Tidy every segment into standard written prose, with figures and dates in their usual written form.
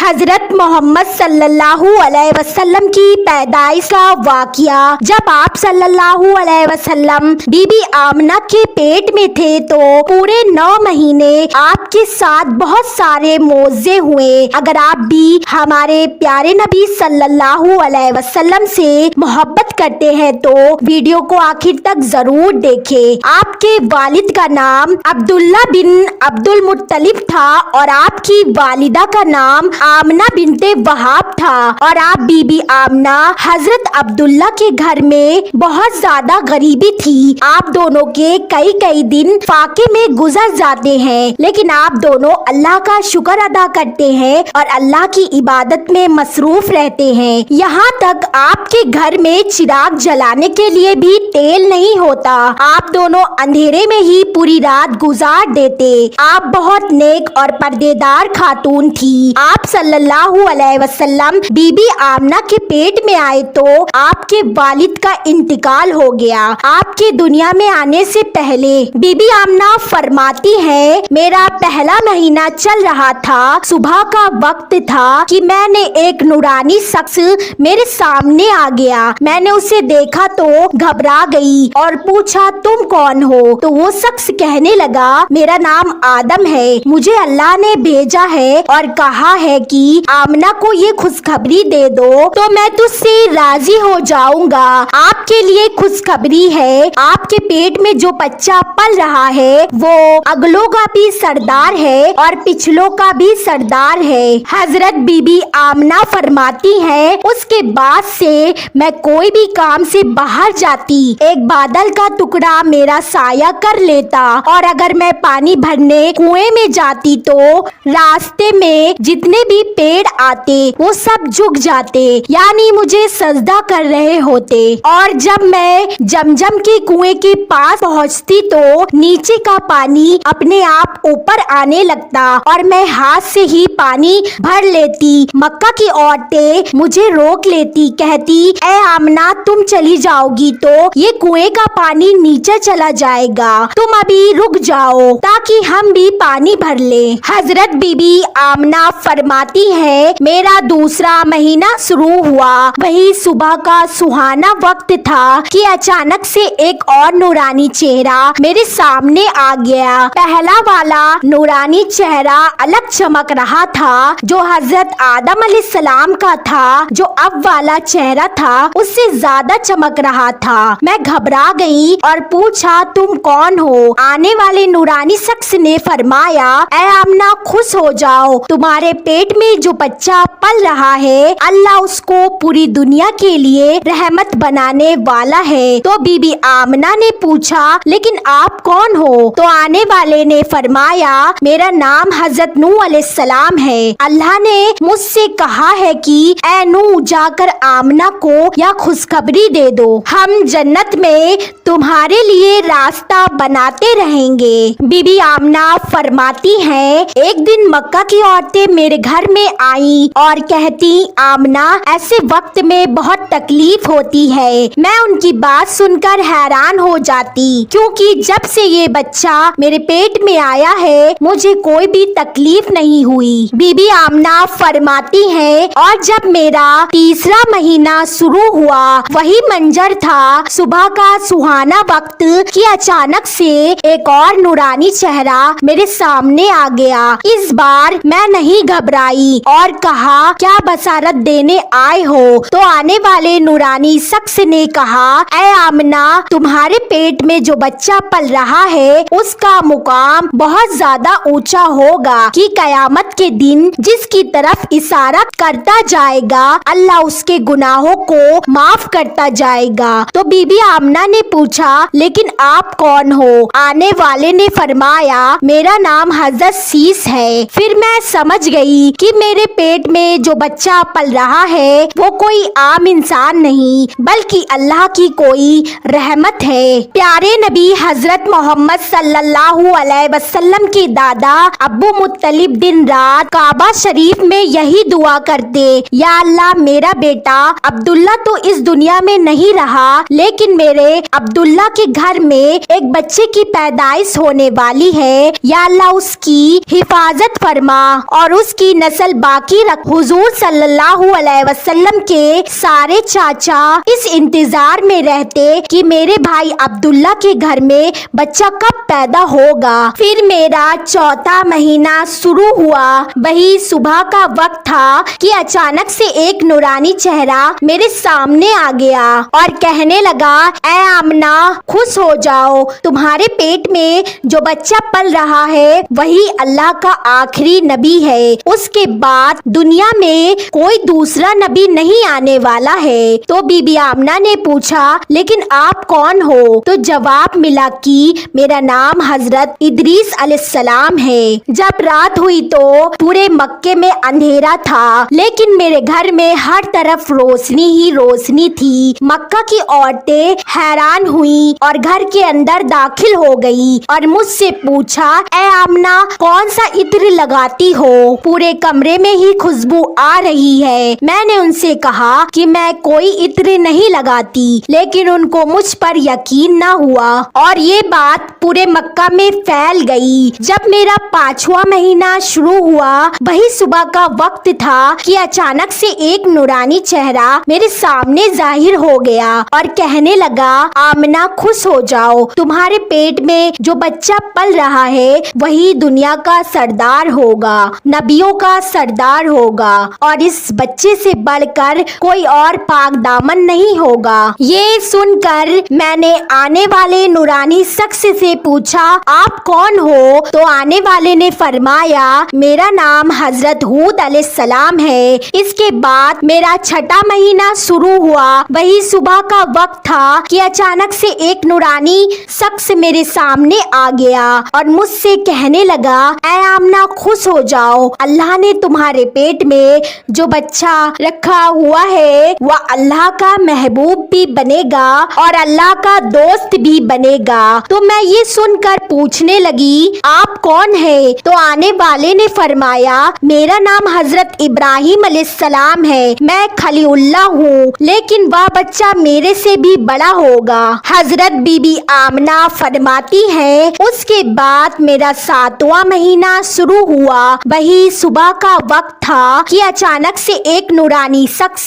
حضرت محمد صلی اللہ علیہ وسلم کی پیدائش کا واقعہ۔ جب آپ صلی اللہ علیہ وسلم بی بی آمنہ کے پیٹ میں تھے تو پورے 9 مہینے آپ کے ساتھ بہت سارے معجزے ہوئے۔ اگر آپ بھی ہمارے پیارے نبی صلی اللہ علیہ وسلم سے محبت کرتے ہیں تو ویڈیو کو آخر تک ضرور دیکھیں۔ آپ کے والد کا نام عبداللہ بن عبد المطلب تھا اور آپ کی والدہ کا نام آمنہ بنت وہاب تھا، اور آپ بی بی آمنہ حضرت عبداللہ کے گھر میں بہت زیادہ غریبی تھی۔ آپ دونوں کے کئی دن فاقے میں گزر جاتے ہیں، لیکن آپ دونوں اللہ کا شکر ادا کرتے ہیں اور اللہ کی عبادت میں مصروف رہتے ہیں۔ یہاں تک آپ کے گھر میں چراغ جلانے کے لیے بھی تیل نہیں ہوتا۔ آپ دونوں اندھیرے میں ہی پوری رات گزار دیتے۔ آپ بہت نیک اور پردیدار خاتون تھی۔ آپ صلی اللہ علیہ وسلم بی بی آمنہ کے پیٹ میں آئے تو آپ کے والد کا انتقال ہو گیا۔ آپ کے دنیا میں آنے سے پہلے بی بی آمنہ فرماتی ہیں، میرا پہلا مہینہ چل رہا تھا، صبح کا وقت تھا کہ میں نے ایک نورانی شخص میرے سامنے آ گیا۔ میں نے اسے دیکھا تو گھبرا گئی اور پوچھا تم کون ہو؟ تو وہ شخص کہنے لگا میرا نام آدم ہے، مجھے اللہ نے بھیجا ہے اور کہا ہے کہ آمنہ کو یہ خوشخبری دے دو تو میں تجھ سے راضی ہو جاؤں گا۔ آپ کے لیے خوشخبری ہے، آپ کے پیٹ میں جو بچہ پل رہا ہے وہ اگلوں کا بھی سردار ہے اور پچھلوں کا بھی سردار ہے۔ حضرت بی بی آمنہ فرماتی ہیں، اس کے بعد سے میں کوئی بھی کام سے باہر جاتی، ایک بادل کا ٹکڑا میرا سایہ کر لیتا، اور اگر میں پانی بھرنے کنویں میں جاتی تو راستے میں جتنے بھی پیڑ آتے وہ سب جھک جاتے، یعنی مجھے سجدہ کر رہے ہوتے، اور جب میں جمجم کے کنویں کے پاس پہنچتی تو نیچے کا پانی اپنے آپ اوپر آنے لگتا اور میں ہاتھ سے ہی پانی بھر لیتی۔ مکہ کی عورتیں مجھے روک لیتی، کہتی اے آمنہ تم چلی جاؤ گی تو یہ کنویں کا پانی نیچے چلا جائے گا، تم ابھی رک جاؤ تاکہ ہم بھی پانی بھر لیں۔ حضرت بی بی آمنہ فرماتی ہے، میرا دوسرا مہینہ شروع ہوا، وہی صبح کا سہانا وقت تھا کہ اچانک سے ایک اور نورانی چہرہ میرے سامنے آ گیا۔ پہلا والا نورانی چہرہ الگ چمک رہا تھا جو حضرت آدم علیہ السلام کا تھا، جو اب والا چہرہ تھا اس سے زیادہ چمک رہا تھا۔ میں گھبرا گئی اور پوچھا تم کون ہو؟ آنے والے نورانی شخص نے فرمایا اے آمنہ خوش ہو جاؤ، تمہارے پیٹ میں جو بچہ پل رہا ہے اللہ اس کو پوری دنیا کے لیے رحمت بنانے والا ہے۔ تو بی بی آمنہ نے پوچھا لیکن آپ کون ہو؟ تو آنے والے نے فرمایا میرا نام حضرت نوح علیہ السلام ہے، اللہ نے مجھ سے کہا ہے کہ اے نوح جا کر آمنہ کو یا خوشخبری دے دو، ہم جنت میں تمہارے لیے راستہ بناتے رہیں گے۔ بی بی آمنہ فرماتی ہیں، ایک دن مکہ کی عورتیں میرے گھر میں آئیں اور کہتی آمنہ ایسے وقت میں بہت تکلیف ہوتی ہے۔ میں ان کی بات سن کر حیران ہو جاتی، کیونکہ جب سے یہ بچہ میرے پیٹ میں آیا ہے مجھے کوئی بھی تکلیف نہیں ہوئی۔ بی بی آمنہ فرماتی ہیں، اور جب میرا تیسرا مہینہ شروع ہوا وہی منظر تھا، صبح کا سہانا وقت کہ اچانک سے ایک اور نورانی چہرہ میرے سامنے آ گیا۔ اس بار میں نہیں گھبرائی اور کہا کیا بشارت دینے آئے ہو؟ تو آنے والے نورانی شخص نے کہا اے آمنہ تمہارے پیٹ میں جو بچہ پل رہا ہے اس کا مقام بہت زیادہ اونچا ہوگا کہ قیامت کے دن جس کی طرف اشارہ کرتا جائے گا اللہ اس کے گناہوں کو معاف کرتا جائے گا۔ تو بی بی آمنہ نے پوچھا لیکن آپ کون ہو؟ آنے والے نے فرمایا میرا نام حضرت سیس ہے۔ پھر میں سمجھ گئی کہ میرے پیٹ میں جو بچہ پل رہا ہے وہ کوئی عام انسان نہیں بلکہ اللہ کی کوئی رحمت ہے۔ پیارے نبی حضرت محمد صلی اللہ علیہ وسلم کے دادا ابو مطلب دن رات کعبہ شریف میں یہی دعا کرتے، یا اللہ میرا بیٹا عبداللہ تو اس دنیا میں نہیں رہا لیکن میرے عبداللہ کے گھر میں ایک بچے کی پیدائش ہونے والی ہے، یا اللہ اس کی حفاظت فرما اور اس کی نصیحت नस्ल बाकी रख। हुजूर सल्लल्लाहु अलैहि वसल्लम के सारे चाचा इस इंतजार में रहते कि मेरे भाई अब्दुल्ला के घर में बच्चा कब पैदा होगा। फिर मेरा चौथा महीना शुरू हुआ। वही सुबह का वक्त था कि अचानक से एक नूरानी चेहरा मेरे सामने आ गया और कहने लगा, ऐ आमना खुश हो जाओ, तुम्हारे पेट में जो बच्चा पल रहा है वही अल्लाह का आखिरी नबी है। उसके बाद दुनिया में कोई दूसरा नबी नहीं आने वाला है। तो बीबी आमना ने पूछा, लेकिन आप कौन हो? तो जवाब मिला कि मेरा नाम हजरत इदरीस अलैहिस्सलाम है। जब रात हुई तो पूरे मक्के में अंधेरा था, लेकिन मेरे घर में हर तरफ रोशनी ही रोशनी थी। मक्का की औरतें हैरान हुई और घर के अंदर दाखिल हो गई और मुझसे पूछा, ऐ आमना कौन सा इत्र लगाती हो? पूरे कमरे में ही खुशबू आ रही है। मैंने उनसे कहा कि मैं कोई इत्र नहीं लगाती, लेकिन उनको मुझ पर यकीन न हुआ और ये बात पूरे मक्का में फैल गई। जब मेरा 5वां महीना शुरू हुआ, वही सुबह का वक्त था कि अचानक से एक नूरानी चेहरा मेरे सामने जाहिर हो गया और कहने लगा, आमना खुश हो जाओ, तुम्हारे पेट में जो बच्चा पल रहा है वही दुनिया का सरदार होगा, नबियों का सरदार होगा और इस बच्चे से बढ़कर कोई और पाक दामन नहीं होगा। ये सुनकर मैंने आने वाले नूरानी शख्स से पूछा, आप कौन हो? तो आने वाले ने फरमाया, मेरा नाम हजरत हूद अलैहिस्सलाम है। इसके बाद मेरा 6वां महीना शुरू हुआ। वही सुबह का वक्त था कि अचानक से एक नूरानी शख्स मेरे सामने आ गया और मुझसे कहने लगा, ऐ आमना खुश हो जाओ, अल्लाह ने तुम्हारे पेट में जो बच्चा रखा हुआ है वह अल्लाह का महबूब भी बनेगा और अल्लाह का दोस्त भी बनेगा। तो मैं ये सुनकर पूछने लगी, आप कौन है? तो आने वाले ने फरमाया, मेरा नाम हजरत इब्राहिम अलैहिस्सलाम है, मैं खलीलुल्लाह हूँ, लेकिन वह बच्चा मेरे से भी बड़ा होगा। हजरत बीबी आमना फरमाती है, उसके बाद मेरा 7वां महीना शुरू हुआ। वही सुबह का वक्त था कि अचानक से एक नूरानी शख्स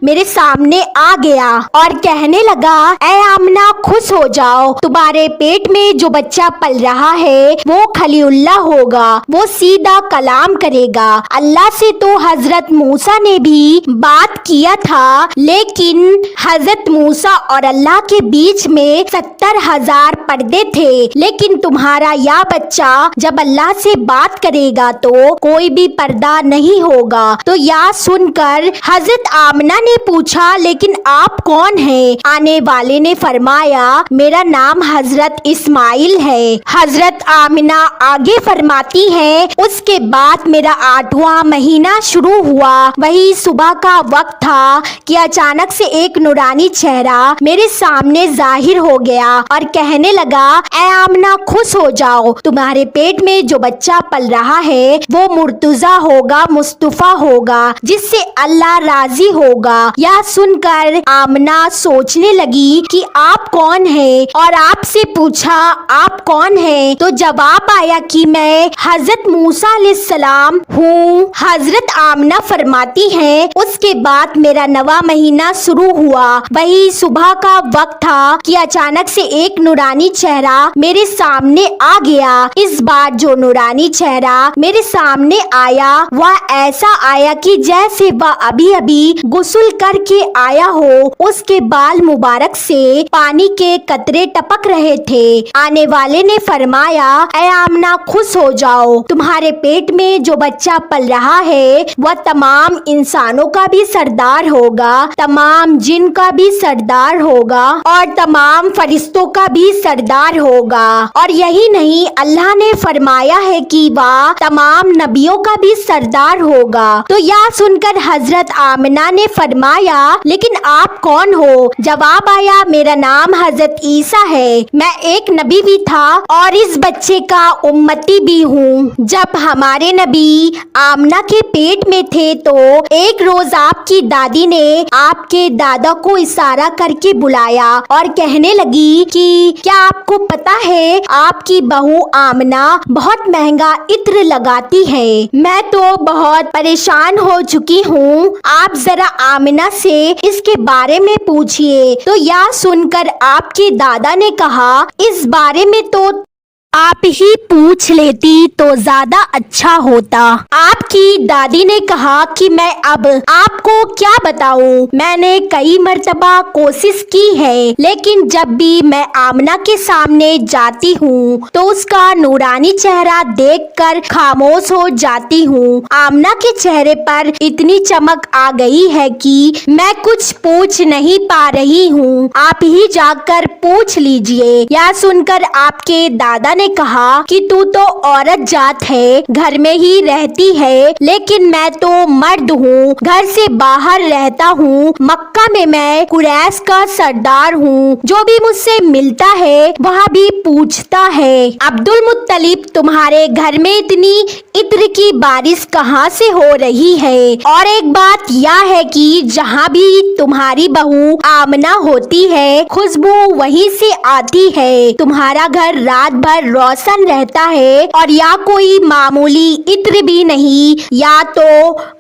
मेरे सामने आ गया और कहने लगा, ऐ आमना खुश हो जाओ, तुम्हारे पेट में जो बच्चा पल रहा है वो खलीलुल्लाह होगा, वो सीधा कलाम करेगा। अल्लाह से तो हजरत मूसा ने भी बात किया था, लेकिन हजरत मूसा और अल्लाह के बीच में 70,000 पर्दे थे, लेकिन तुम्हारा यह बच्चा जब अल्लाह से बात करेगा तो कोई भी पर्दा नहीं होगा। तो यह सुनकर हजरत आमना ने पूछा, लेकिन आप कौन हैं? आने वाले ने फरमाया, मेरा नाम हजरत इस्माइल है। हजरत आमिना आगे फरमाती है, उसके बाद मेरा 8वां महीना शुरू हुआ। वही सुबह का वक्त था कि अचानक से एक नूरानी चेहरा मेरे सामने जाहिर हो गया और कहने लगा, ऐ आमना खुश हो जाओ, तुम्हारे पेट में जो बच्चा पल रहा है वो मुर्तजा होगा, मुस्तफा होगा, जिससे अल्लाह राजी होगा। यह सुनकर आमना सोचने लगी कि आप कौन हैं और आपसे पूछा, आप कौन हैं? तो जवाब आया कि मैं हजरत मूसा अलैहिस्सलाम हूँ। हजरत आमना फरमाती हैं, उसके बाद मेरा 9वां महीना शुरू हुआ। वही सुबह का वक्त था कि अचानक से एक नूरानी चेहरा मेरे सामने आ गया। इस बार जो नूरानी चेहरा मेरे सामने आया वह ऐसा आया कि जैसे वह अभी अभी गुस्ल करके आया हो। उसके बाल मुबारक से पानी के कतरे टपक रहे थे। आने वाले ने फरमाया, ऐ आमना खुश हो जाओ, तुम्हारे पेट में जो बच्चा पल रहा है वह तमाम इंसानों का भी सरदार होगा, तमाम जिन का भी सरदार होगा और तमाम फरिश्तों का भी सरदार होगा। और यही नहीं, अल्लाह ने फरमाया है कि वह तमाम नबियों का भी सरदार होगा। तो यह सुनकर हजरत आमिना ने फरमाया, लेकिन आप कौन हो? जवाब आया, मेरा नाम हजरत ईसा है, मैं एक नबी भी था और इस बच्चे का उम्मती भी हूँ। जब हमारे नबी आमना के पेट में थे तो एक रोज आपकी दादी ने आपके दादा को इशारा करके बुलाया और कहने लगी कि क्या आपको पता है आपकी बहू आमना बहुत महंगा इत्र लगाती है। मैं تو بہت پریشان ہو چکی ہوں، آپ ذرا آمنہ سے اس کے بارے میں پوچھئے۔ تو یہ سن کر آپ کے دادا نے کہا، اس بارے میں تو آپ ہی پوچھ لیتی تو زیادہ اچھا ہوتا۔ آپ کی دادی نے کہا کہ میں اب آپ کو کیا بتاؤں، میں نے کئی مرتبہ کوشش کی ہے، لیکن جب بھی میں آمنہ کے سامنے جاتی ہوں تو اس کا نورانی چہرہ دیکھ کر خاموش ہو جاتی ہوں۔ آمنہ کے چہرے پر اتنی چمک آ گئی ہے کہ میں کچھ پوچھ نہیں پا رہی ہوں، آپ ہی جا کر پوچھ لیجئے۔ یہ سن کر آپ کے دادا نے کہا کہ تو عورت ذات ہے، گھر میں ہی رہتی ہے، لیکن میں تو مرد ہوں، گھر سے باہر رہتا ہوں، مکہ میں قریش کا سردار ہوں، جو بھی مجھ سے ملتا ہے وہاں بھی پوچھتا ہے، عبد المطلب تمہارے گھر میں اتنی عطر کی بارش کہاں سے ہو رہی ہے؟ اور ایک بات یہ ہے کہ جہاں بھی تمہاری بہو آمنہ ہوتی ہے خوشبو وہیں سے آتی ہے، تمہارا گھر رات بھر روشن رہتا ہے، اور یا کوئی معمولی عطر بھی نہیں، یا تو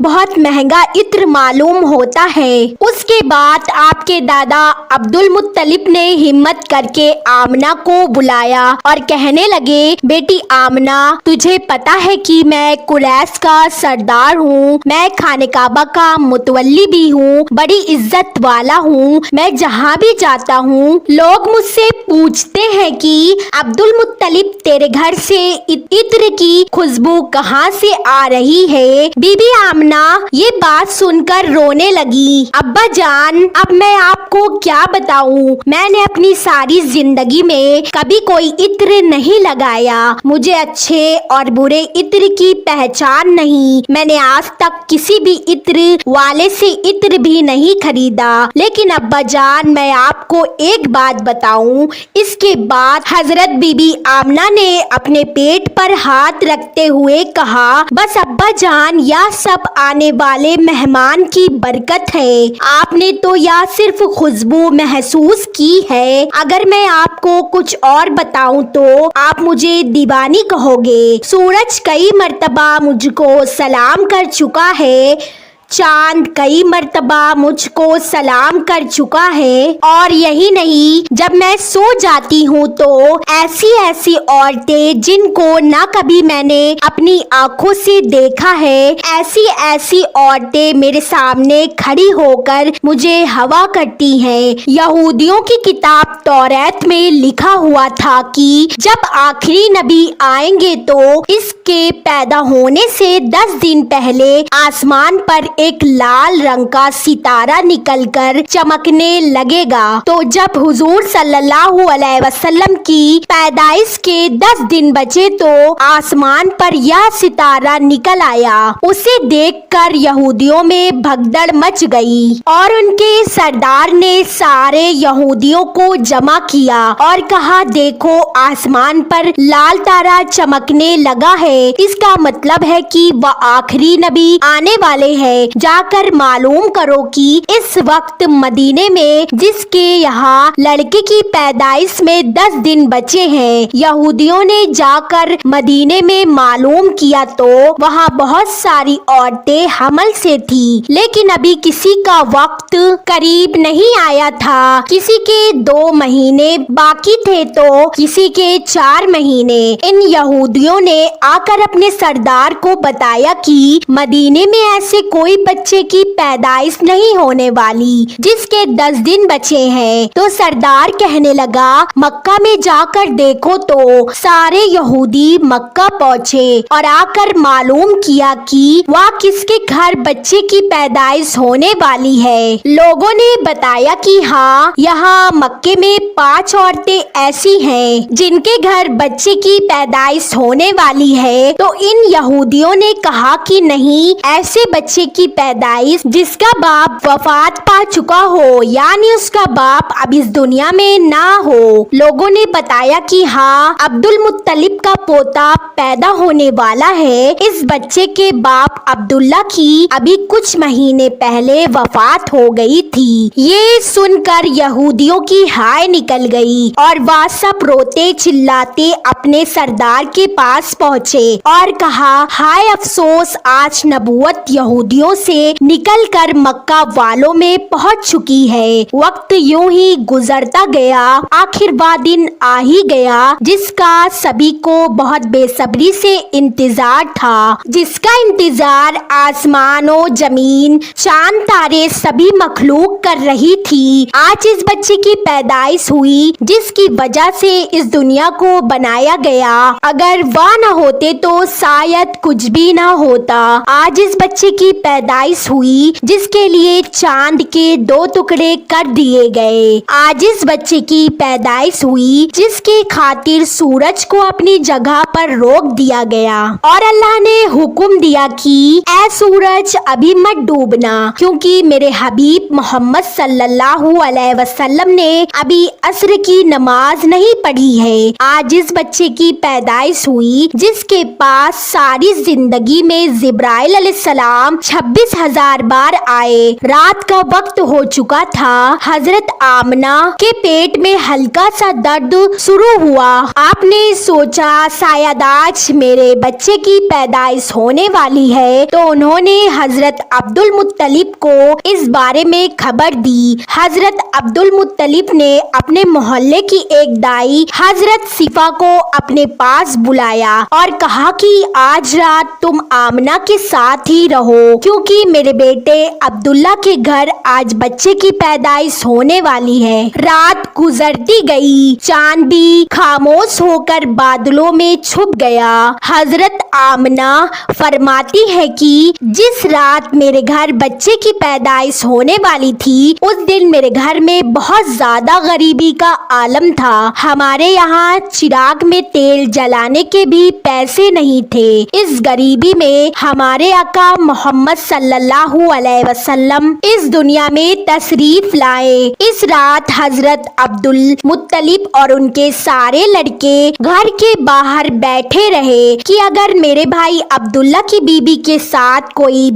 بہت مہنگا عطر معلوم ہوتا ہے۔ اس کے بعد آپ کے دادا عبد المطلب نے ہمت کر کے آمنہ کو بلایا اور کہنے لگے، بیٹی آمنہ، تجھے پتا ہے کہ میں قریش کا سردار ہوں، میں خانہ کعبہ کا متولی بھی ہوں، بڑی عزت والا ہوں، میں جہاں بھی جاتا ہوں لوگ مجھ سے پوچھتے ہیں کہ عبد المطلب تیرے گھر سے عطر کی خوشبو کہاں سے آ رہی ہے؟ بی بی آمنہ یہ بات سن کر رونے لگی، ابا جان اب میں آپ کو کیا بتاؤں، میں نے اپنی ساری زندگی میں کبھی کوئی عطر نہیں لگایا، مجھے اچھے اور برے عطر کی پہچان نہیں، میں نے آج تک کسی بھی عطر والے سے عطر بھی نہیں خریدا، لیکن ابا جان میں آپ کو ایک بات بتاؤں۔ اس کے بعد حضرت بی بی آمنہ نے اپنے پیٹ پر ہاتھ رکھتے ہوئے کہا، بس ابا جان یہ سب آنے والے مہمان کی برکت ہے، آپ نے تو یہ صرف خوشبو محسوس کی ہے، اگر میں آپ کو کچھ اور بتاؤں تو آپ مجھے دیوانی کہو گے۔ سورج کئی مرتبہ مجھ کو سلام کر چکا ہے، چاند کئی مرتبہ مجھ کو سلام کر چکا ہے، اور یہی نہیں جب میں سو جاتی ہوں تو ایسی ایسی عورتیں جن کو نہ کبھی میں نے اپنی آنکھوں سے دیکھا ہے، ایسی ایسی عورتیں میرے سامنے کھڑی ہو کر مجھے ہوا کرتی ہیں۔ یہودیوں کی کتاب توریت میں لکھا ہوا تھا کہ جب آخری نبی آئیں گے تو اس کے پیدا ہونے سے 10 دن پہلے آسمان پر ایک لال رنگ کا ستارہ نکل کر چمکنے لگے گا، تو جب حضور صلی اللہ علیہ وسلم کی پیدائش کے 10 دن بچے تو آسمان پر یہ ستارہ نکل آیا، اسے دیکھ کر یہودیوں میں بھگدڑ مچ گئی، اور ان کے سردار نے سارے یہودیوں کو جمع کیا اور کہا، دیکھو آسمان پر لال تارا چمکنے لگا ہے، اس کا مطلب ہے کہ وہ آخری نبی آنے والے ہیں، جا کر معلوم کرو کہ اس وقت مدینے میں جس کے یہاں لڑکے کی پیدائش میں 10 دن بچے ہیں۔ یہودیوں نے جا کر مدینے میں معلوم کیا تو وہاں بہت ساری عورتیں حمل سے تھی، لیکن ابھی کسی کا وقت قریب نہیں آیا تھا، کسی کے 2 مہینے باقی تھے تو کسی کے 4 مہینے۔ ان یہودیوں نے آ کر اپنے سردار کو بتایا کہ مدینے میں ایسے کوئی بچے کی پیدائش نہیں ہونے والی جس کے 10 دن بچے ہیں، تو سردار کہنے لگا، مکہ میں جا کر دیکھو، تو سارے یہودی مکہ پہنچے اور آ کر معلوم کیا کہ وہاں کس کے گھر بچے کی پیدائش ہونے والی ہے۔ لوگوں نے بتایا کہ ہاں یہاں مکے میں 5 عورتیں ایسی ہیں جن کے گھر بچے کی پیدائش ہونے والی ہے، تو ان یہودیوں نے کہا کہ نہیں، ایسے بچے کی की पैदाइश जिसका बाप वफात पा चुका हो, यानी उसका बाप अब इस दुनिया में ना हो। लोगों ने बताया कि हाँ, अब्दुल मुत्तलिब का पोता पैदा होने वाला है। इस बच्चे के बाप अब्दुल्ला की अभी कुछ महीने पहले वफात हो गई थी। ये सुनकर यहूदियों की हाय निकल गई और वह सब रोते चिल्लाते अपने सरदार के पास पहुँचे और कहा, हाय अफसोस, आज नबूवत यहूदियों से निकलकर मक्का वालों में पहुंच चुकी है। वक्त यूं ही गुजरता गया, आखिर वह दिन आ ही गया जिसका सभी को बहुत बेसब्री से इंतजार था, जिसका इंतजार आसमानों, जमीन, चांद, तारे सभी मखलूक कर रही थी। आज इस बच्चे की पैदाइश हुई जिसकी वजह से इस दुनिया को बनाया गया। अगर वह न होते तो शायद कुछ भी न होता। आज इस बच्चे की पैदाइश हुई जिसके लिए चांद के 2 टुकड़े कर दिए गए। आज इस बच्चे की पैदाइश हुई जिसके खातिर सूरज को अपनी जगह पर रोक दिया गया और अल्लाह ने हुक्म दिया कि ऐ सूरज अभी मत डूबना, क्योंकि मेरे हबीब मोहम्मद सल्लल्लाहु अलैहि वसल्लम ने अभी असर की नमाज नहीं पढ़ी है। आज इस बच्चे की पैदाइश हुई जिसके पास सारी जिंदगी में जिब्राइल अलैहिस्सलाम 26,000 बार आए। रात का वक्त हो चुका था। हजरत आमना के पेट में हल्का सा दर्द शुरू हुआ। आपने सोचा शायद आज मेरे बच्चे की पैदाइश होने वाली है, तो उन्होंने हजरत अब्दुल मुत्तलिब को इस बारे में खबर दी। हजरत अब्दुल मुत्तलिब ने अपने मोहल्ले की एक दाई हजरत सिफा को अपने पास बुलाया और कहा कि आज रात तुम आमना के साथ ही रहो, क्योंकि मेरे बेटे अब्दुल्ला के घर आज बच्चे की पैदाइश होने वाली है। रात गुजरती गई, चांद भी खामोश होकर बादलों में छुप गया। हजरत आमना फरमाती है कि जिस रात मेरे घर बच्चे की पैदाइश होने वाली थी, उस दिन मेरे घर में बहुत ज्यादा गरीबी का आलम था। हमारे यहाँ चिराग में तेल जलाने के भी पैसे नहीं थे। इस गरीबी में हमारे आका मोहम्मद सल्लल्लाहु अलैहि वसल्लम इस दुनिया में तशरीफ लाए। इस रात हजरत अब्दुल मुत्तलिब और उनके सारे लड़के घर के बाहर बैठे रहे कि अगर मेरे भाई अब्दुल्ला की बीबी के साथ कोई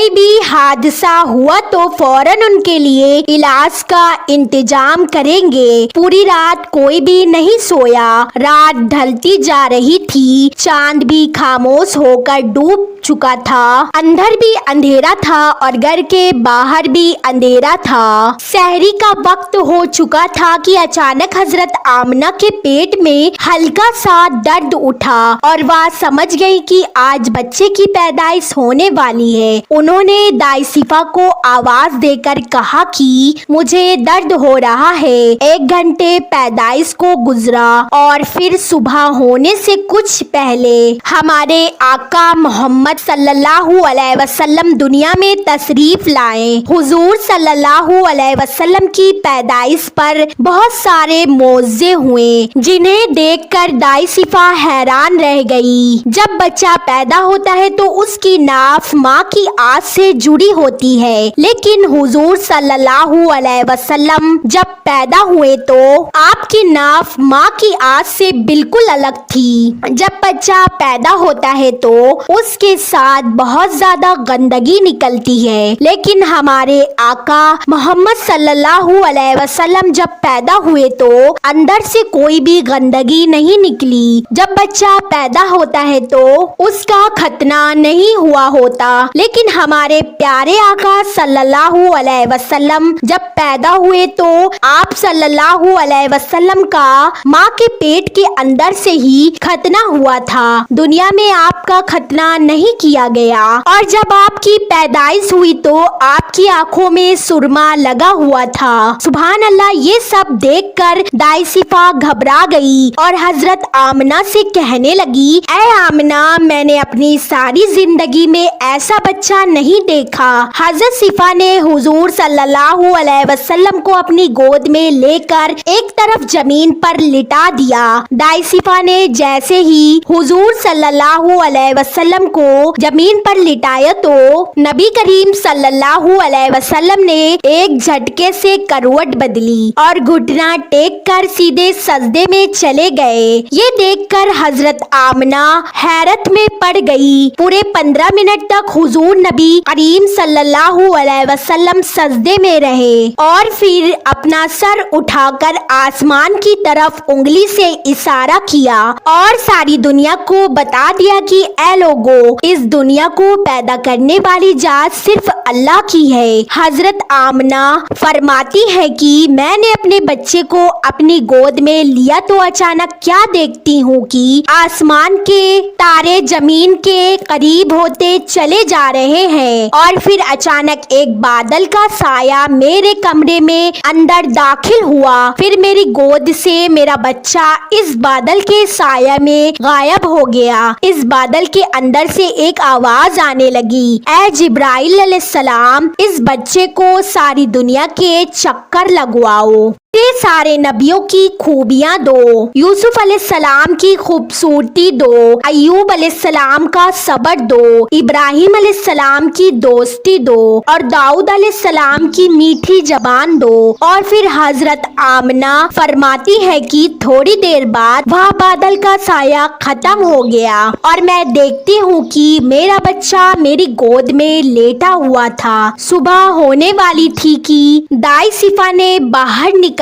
भी हादसा हुआ तो फौरन उनके लिए इलाज का इंतजाम करेंगे। पूरी रात कोई भी नहीं सोया। रात ढलती जा रही थी, चांद भी खामोश होकर डूब चुका था। अंदर भी अंधेरा था और घर के बाहर भी अंधेरा था। सहरी का वक्त हो चुका था कि अचानक हजरत आमना के पेट में हल्का सा दर्द उठा और वह समझ गई कि आज बच्चे की पैदाइश होने वाली है। उन्होंने दाई सिफा को आवाज देकर कहा कि मुझे दर्द हो रहा है। 1 घंटे पैदाइश को गुजरा और फिर सुबह होने से कुछ पहले हमारे आका मोहम्मद सल्लल्लाहु अलैहि वसल्लम दुनिया में तशरीफ लाए। हुजूर सल्लल्लाहु अलैहि वसल्लम की पैदाइश पर बहुत सारे मौजे हुए, जिन्हें देखकर दाई सिफा हैरान रह गई। जब बच्चा पैदा होता है तो उसकी नाफ माँ की आंत से जुड़ी होती है, लेकिन हुजूर सल्लल्लाहु अलैहि वसल्लम जब पैदा हुए तो आपकी नाफ माँ की आंत से बिल्कुल अलग थी। जब बच्चा पैदा होता है तो उसके साथ बहुत ज्यादा गंदगी निकलती है, लेकिन हमारे आका मोहम्मद सल्लल्लाहु अलैहि वसल्लम जब पैदा हुए तो अंदर से कोई भी गंदगी नहीं निकली। जब बच्चा पैदा होता है तो उसका खतना नहीं हुआ होता, लेकिन हमारे प्यारे आका सल्लल्लाहु अलैहि वसल्लम जब पैदा हुए तो आप सल्लल्लाहु अलैहि वसल्लम का माँ के पेट के अंदर से ही खतना हुआ था। दुनिया में आपका खतना नहीं किया गया और जब आपकी पैदाइश हुई तो आपकी आंखों में सुरमा लगा हुआ था। सुभान अल्लाह। ये सब देखकर दाई सिफा घबरा गई और हजरत आमना से कहने लगी, ऐ आमना, मैंने अपनी सारी जिंदगी में ऐसा बच्चा नहीं देखा। हजरत सिफा ने हुजूर सल्लल्लाहु अलैहि वसल्लम को अपनी गोद में लेकर एक तरफ जमीन पर लिटा दिया। दाई सिफा ने जैसे ही हुजूर सल्लल्लाहु अलैहि वसल्लम को जमीन पर लिटाया तो नबी करीम सल्लल्लाहु अलैहि वसल्लम ने एक झटके से करवट बदली और घुटना टेक कर सीधे सजदे में चले गए। ये देखकर हजरत आमना हैरत में पड़ गई। पूरे 15 मिनट तक हुजूर नबी करीम सल्लल्लाहु अलैहि वसल्लम सजदे में रहे और फिर अपना सर उठाकर आसमान की तरफ उंगली से इशारा किया और सारी दुनिया को बता दिया कि ऐ लोगों, इस दुनिया को पैदा करने वाली जात सिर्फ अल्लाह की है। हजरत आमना फरमाती है कि मैंने अपने बच्चे को अपनी गोद में लिया तो अचानक क्या देखती हूँ कि आसमान के तारे जमीन के करीब होते चले जा रहे हैं और फिर अचानक एक बादल का साया मेरे कमरे में अंदर दाखिल हुआ। फिर मेरी गोद से मेरा बच्चा इस बादल के साया में गायब हो गया। इस बादल के अंदर से एक आवाज आने लगी, ऐ जिब्राइल अलैहिस्सलाम, इस बच्चे को सारी दुनिया के चक्कर लगवाओ। सारे नबियों की खूबियां दो, यूसुफ अलैहिस्सलाम की खूबसूरती दो, अय्यूब अलैहिस्सलाम का सब्र दो, इब्राहिम अलैहिस्सलाम की दोस्ती दो और दाऊद अलैहिस्सलाम की मीठी जबान दो। और फिर हजरत आमना फरमाती है कि थोड़ी देर बाद वह बादल का साया खत्म हो गया और मैं देखती हूँ कि मेरा बच्चा मेरी गोद में लेटा हुआ था। सुबह होने वाली थी कि दाई सिफा ने बाहर निकलकर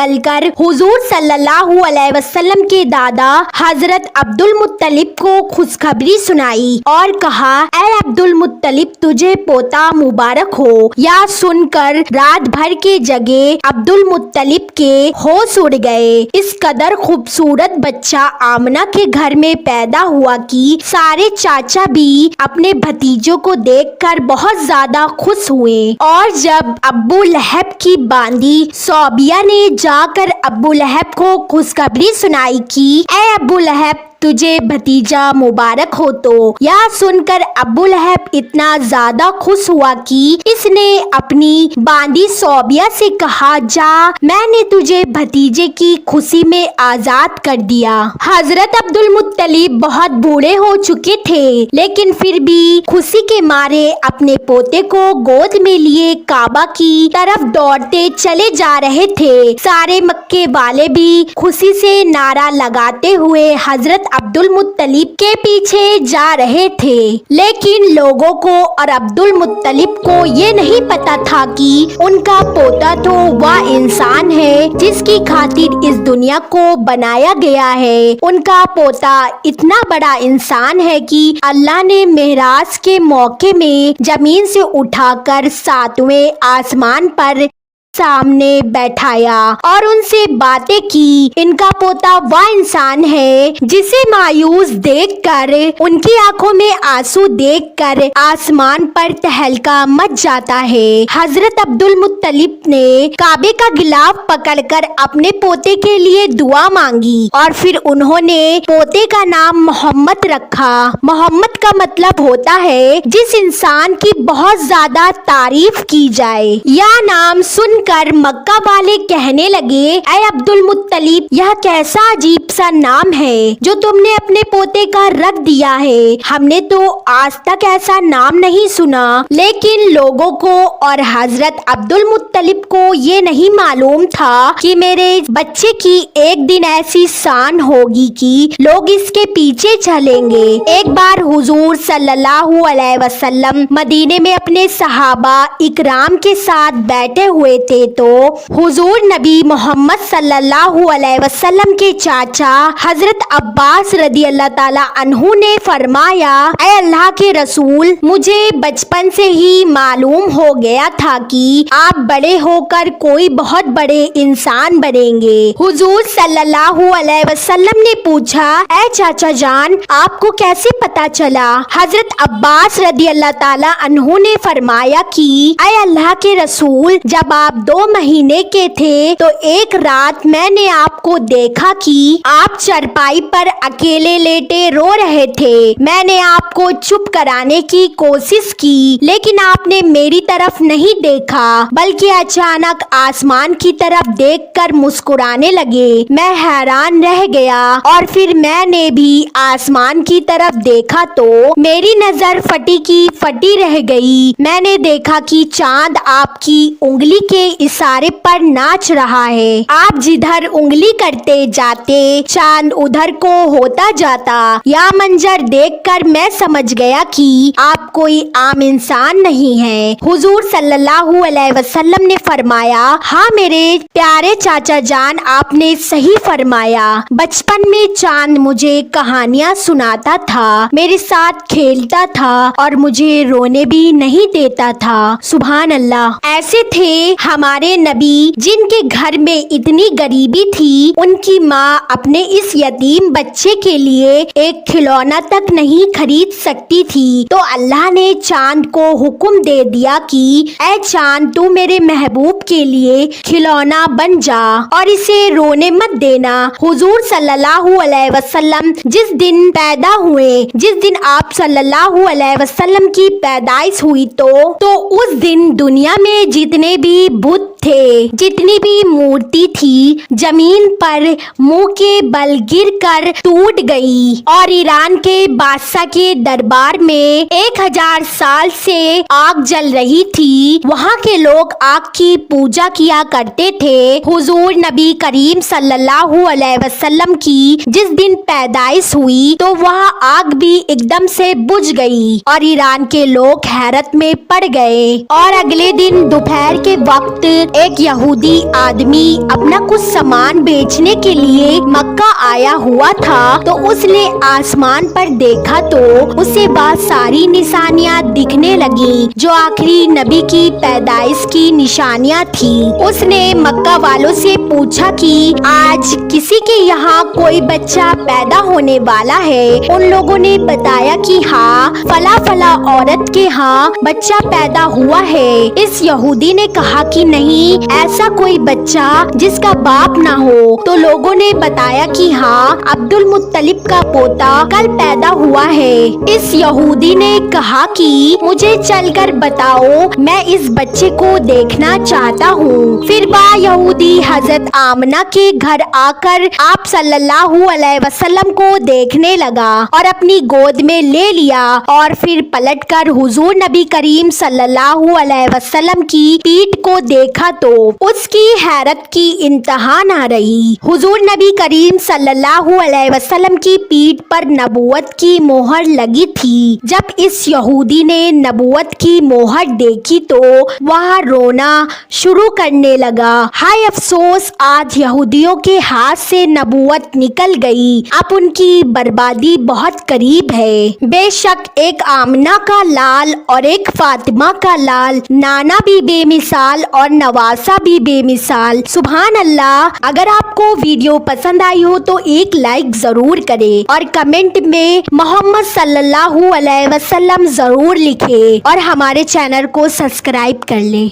हुजूर सल्लल्लाहु अलैहि वसल्लम के दादा हजरत अब्दुल मुत्तलिब को खुशखबरी सुनाई और कहा, ऐ अब्दुल मुत्तलिब, तुझे पोता मुबारक हो। यह सुनकर रात भर के जगे अब्दुल मुत्तलिब के होश उड़ गए। इस कदर खूबसूरत बच्चा आमना के घर में पैदा हुआ कि सारे चाचा भी अपने भतीजों को देखकर बहुत ज्यादा खुश हुए। और जब अब्बू लहब की बांदी सौबिया ने जाकर अब्बू लहब को खुशखबरी सुनाई कि ऐ अब्बू लहब, तुझे भतीजा मुबारक हो, तो यह सुनकर अब्बू लहब इतना ज्यादा खुश हुआ कि इसने अपनी बांदी सौबिया से कहा, जा, मैंने तुझे भतीजे की खुशी में आजाद कर दिया। हजरत अब्दुल मुत्तलिब बहुत बूढ़े हो चुके थे, लेकिन फिर भी खुशी के मारे अपने पोते को गोद में लिए काबा की तरफ दौड़ते चले जा रहे थे। सारे मक्के वाले भी खुशी से नारा लगाते हुए हजरत अब्दुल मुत्तलिब के पीछे जा रहे थे। लेकिन लोगों को और अब्दुल मुत्तलिब को ये नहीं पता था कि उनका पोता तो वह इंसान है जिसकी खातिर इस दुनिया को बनाया गया है। उनका पोता इतना बड़ा इंसान है कि अल्लाह ने मेराज के मौके में जमीन से उठाकर 7वें आसमान पर सामने बैठाया और उनसे बातें की। इनका पोता वह इंसान है जिसे मायूस देखकर, उनकी आंखों में आंसू देखकर आसमान पर तहलका मच जाता है। हजरत अब्दुल मुत्तलिब ने काबे का गिलाफ पकड़कर अपने पोते के लिए दुआ मांगी और फिर उन्होंने पोते का नाम मोहम्मद रखा। मोहम्मद का मतलब होता है जिस इंसान की बहुत ज्यादा तारीफ की जाए। यह नाम सुन कर मक्का वाले कहने लगे, ऐ अब्दुल मुत्तलिब, यह कैसा अजीब सा नाम है जो तुमने अपने पोते का रख दिया है। हमने तो आज तक ऐसा नाम नहीं सुना। लेकिन लोगों को और हजरत अब्दुल मुत्तलिब को ये नहीं मालूम था कि मेरे बच्चे की एक दिन ऐसी शान होगी कि लोग इसके पीछे चलेंगे। एक बार हुजूर सल्लल्लाहु अलैहि वसल्लम मदीने में अपने सहाबा इकराम के साथ बैठे हुए थे तो हुजूर नबी मोहम्मद सल्लल्लाहु अलैहि वसल्लम के चाचा हजरत अब्बास रदी अल्लाह ताला अन्हु ने फरमाया, ऐ अल्लाह के रसूल, मुझे बचपन से ही मालूम हो गया था कि आप बड़े होकर कोई बहुत बड़े इंसान बनेंगे। हुजूर सल्लल्लाहु अलैहि वसल्लम ने पूछा, ऐ चाचा जान, आपको कैसे पता चला? हजरत अब्बास रदी अल्लाह ताला अन्हु ने फरमाया कि ऐ अल्लाह के रसूल, जब आप 2 महीने के थे तो एक रात मैंने आपको देखा कि आप चरपाई पर अकेले लेटे रो रहे थे। मैंने आपको चुप कराने की कोशिश की लेकिन आपने मेरी तरफ नहीं देखा बल्कि अचानक आसमान की तरफ देखकर मुस्कुराने लगे। मैं हैरान रह गया और फिर मैंने भी आसमान की तरफ देखा तो मेरी नजर फटी की फटी रह गई। मैंने देखा कि चांद आपकी उंगली के इशारे पर नाच रहा है। आप जिधर उंगली करते जाते चांद उधर को होता जाता। यह मंजर देखकर मैं समझ गया कि आप कोई आम इंसान नहीं है। हुजूर सल्लल्लाहु अलैहि वसल्लम ने फरमाया, हाँ मेरे प्यारे चाचा जान, आपने सही फरमाया। बचपन में चांद मुझे कहानियाँ सुनाता था, मेरे साथ खेलता था और मुझे रोने भी नहीं देता था। सुभान अल्लाह। ऐसे थे हमारे नबी जिनके घर में इतनी गरीबी थी, उनकी माँ अपने इस यतीम बच्चे के लिए एक खिलौना तक नहीं खरीद सकती थी तो अल्लाह ने चांद को हुक्म दे दिया कि ऐ चांद, तू मेरे महबूब के लिए खिलौना बन जा और इसे रोने मत देना। हुजूर सल्लल्लाहु अलैहि वसल्लम जिस दिन पैदा हुए, जिस दिन आप सल्लल्लाहु अलैहि वसल्लम की पैदाइश हुई तो उस दिन दुनिया में जितने भी बुत थे, जितनी भी मूर्ति थी, जमीन पर मुंह के बल गिरकर टूट गई और ईरान के बादशाह के दरबार में 1000 साल से आग जल रही थी। वहाँ के लोग आग की पूजा किया करते थे। हुजूर नबी करीम सल्लल्लाहु अलैहि वसल्लम की जिस दिन पैदाइश हुई तो वह आग भी एकदम से बुझ गई और ईरान के लोग हैरत में पड़ गए। और अगले दिन दोपहर के वक्त एक यहूदी आदमी अपना कुछ सामान बेचने के लिए मक्का आया हुआ था तो उसने आसमान पर देखा तो उसे बहुत सारी निशानियां दिखने लगी जो आखिरी नबी की पैदाइश की निशानियां थी। उसने मक्का वालों से पूछा कि आज किसी के यहाँ कोई बच्चा पैदा होने वाला है। उन लोगों ने बताया कि हाँ, फला फला औरत के यहाँ बच्चा पैदा हुआ है। इस यहूदी ने कहा कि नहीं, ऐसा कोई बच्चा जिसका बाप ना हो। तो लोगों ने बताया कि हाँ, अब्दुल मुत्तलिब का पोता कल पैदा हुआ है। इस यहूदी ने कहा कि मुझे चलकर बताओ, मैं इस बच्चे को देखना चाहता हूँ। फिर वह यहूदी हजरत आमना के घर आकर आप सल्लल्लाहु अलैहि वसल्लम को देखने लगा और अपनी गोद में ले लिया और फिर पलटकर हुजूर नबी करीम सल्लल्लाहु अलैहि वसल्लम की पीठ को देखा तो उसकी हैरत की इंतहा ना रही। हुजूर नबी करीम सल्लल्लाहु अलैहि वसल्लम की पीठ पर नबूवत की मोहर लगी थी। जब इस यहूदी ने नबूवत की मोहर देखी तो वह रोना शुरू करने लगा। हाय अफसोस, आज यहूदियों के हाथ से नबूवत निकल गई। अब उनकी बर्बादी बहुत करीब है। बेशक एक आमना का लाल और एक फातिमा का लाल, नाना भी बेमिसाल और नवासा भी बेमिसाल। सुभान अल्लाह। अगर आपको वीडियो पसंद आई हो तो एक लाइक जरूर करें और कमेंट में मोहम्मद सल्लल्लाहु अलैहि वसल्लम जरूर लिखें और हमारे चैनल को सब्सक्राइब कर लें।